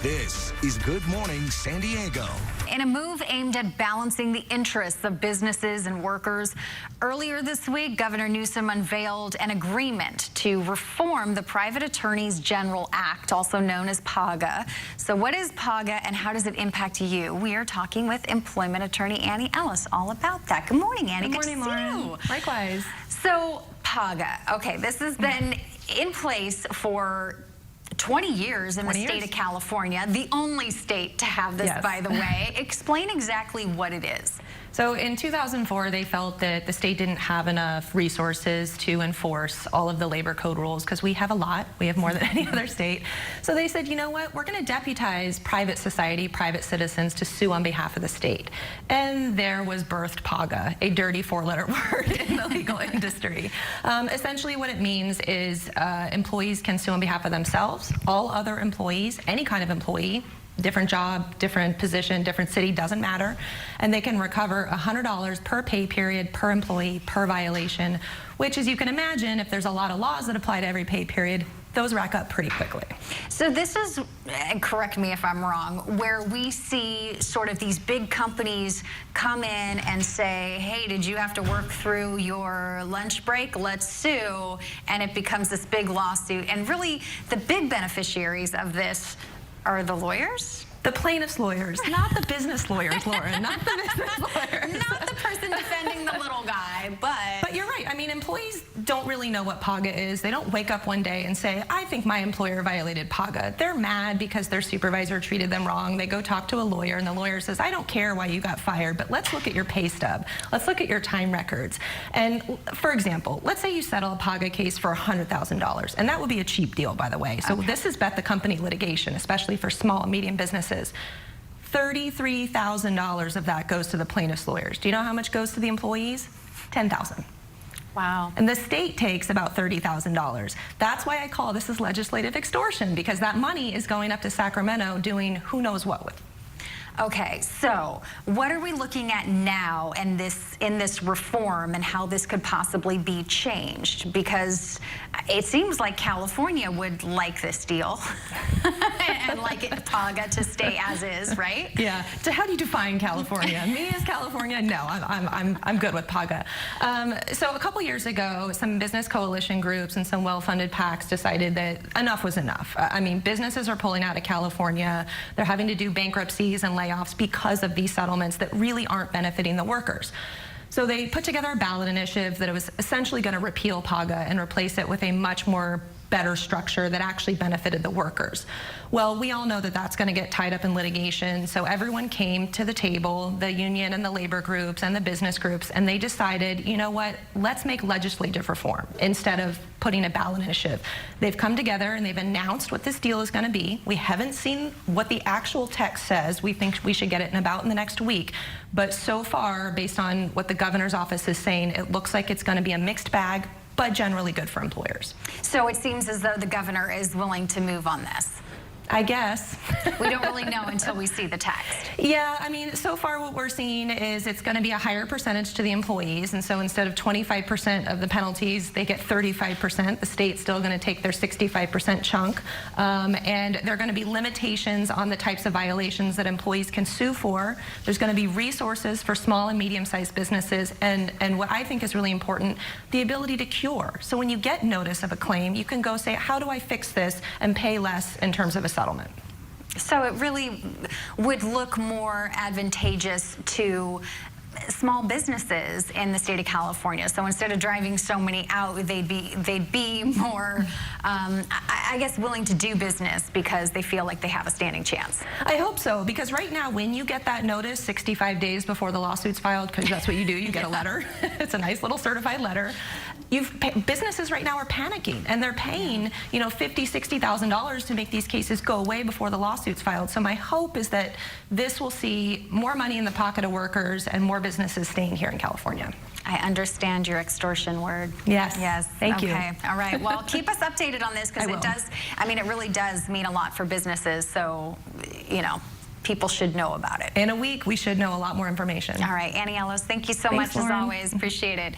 This is Good Morning San Diego. In a move aimed at balancing the interests of businesses and workers, earlier this week, Governor Newsom unveiled an agreement to reform the Private Attorneys General Act, also known as PAGA. So what is PAGA and how does it impact you? We are talking with employment attorney Annie Ellis all about that. Good morning, Annie. Good morning, Lauren. Likewise. So PAGA, okay, this has been in place for 20 years in the state of California, the only state to have this, by the way. Explain exactly what it is. So in 2004, they felt that the state didn't have enough resources to enforce all of the labor code rules because we have a lot. We have more than any other state. So they said, you know what, we're going to deputize private society, private citizens to sue on behalf of the state. And there was birthed PAGA, a dirty four-letter word in the legal industry. Essentially what it means is employees can sue on behalf of themselves, all other employees, any kind of employee, different job, different position, different city, doesn't matter. And they can recover $100 per pay period, per employee, per violation, which, as you can imagine, if there's a lot of laws that apply to every pay period, those rack up pretty quickly. So this is, and correct me if I'm wrong, where we see sort of these big companies come in and say, hey, did you have to work through your lunch break? Let's sue. And it becomes this big lawsuit. And really, the big beneficiaries of this are the lawyers? The plaintiff's lawyers, not the business lawyers, Lauren, not the business lawyers. Not the person defending the little guy, But you're right. I mean, employees don't really know what PAGA is. They don't wake up one day and say, I think my employer violated PAGA. They're mad because their supervisor treated them wrong. They go talk to a lawyer, and the lawyer says, I don't care why you got fired, but let's look at your pay stub. Let's look at your time records. And for example, let's say you settle a PAGA case for $100,000, and that would be a cheap deal, by the way. So this is bet the company litigation, especially for small and medium businesses. $33,000 of that goes to the plaintiff's lawyers. Do you know how much goes to the employees? $10,000. Wow. And the state takes about $30,000. That's why I call this legislative extortion, because that money is going up to Sacramento doing who knows what with. Okay, so what are we looking at now in this reform and how this could possibly be changed? Because it seems like California would like this deal and like it, PAGA to stay as is, right? Yeah. So how do you define California? Me as California? No, I'm good with PAGA. So a couple years ago, some business coalition groups and some well-funded PACs decided that enough was enough. I mean, businesses are pulling out of California. They're having to do bankruptcies and layoffs because of these settlements that really aren't benefiting the workers. So they put together a ballot initiative that it was essentially going to repeal PAGA and replace it with a much more better structure that actually benefited the workers. Well, we all know that that's going to get tied up in litigation, so everyone came to the table, the union and the labor groups and the business groups, and they decided, you know what, let's make legislative reform instead of putting a ballot initiative. They've come together and they've announced what this deal is going to be. We haven't seen what the actual text says. We think we should get it in the next week. But so far, based on what the governor's office is saying, it looks like it's going to be a mixed bag, but generally good for employers. So it seems as though the governor is willing to move on this. I guess. We don't really know until we see the text. Yeah, I mean, so far what we're seeing is it's going to be a higher percentage to the employees, and so instead of 25% of the penalties, they get 35%. The state's still going to take their 65% chunk, and there are going to be limitations on the types of violations that employees can sue for. There's going to be resources for small and medium-sized businesses, and what I think is really important, the ability to cure. So when you get notice of a claim, you can go say, how do I fix this and pay less in terms of a settlement. So it really would look more advantageous to small businesses in the state of California. So instead of driving so many out, they'd be more, I guess, willing to do business because they feel like they have a standing chance. I hope so, because right now when you get that notice 65 days before the lawsuit's filed, because that's what you do, you get a letter. It's a nice little certified letter. Businesses right now are panicking, and they're paying, you know, $50,000, $60,000 to make these cases go away before the lawsuit's filed. So my hope is that this will see more money in the pocket of workers and more businesses staying here in California. I understand your extortion word. Yes. Yes. Thank you. Okay. All right. Well, keep us updated on this because it does, I mean, it really does mean a lot for businesses. So, you know, people should know about it. In a week, we should know a lot more information. All right. Annie Ellis, thank you so Thanks, much Lauren. as always. Appreciate it.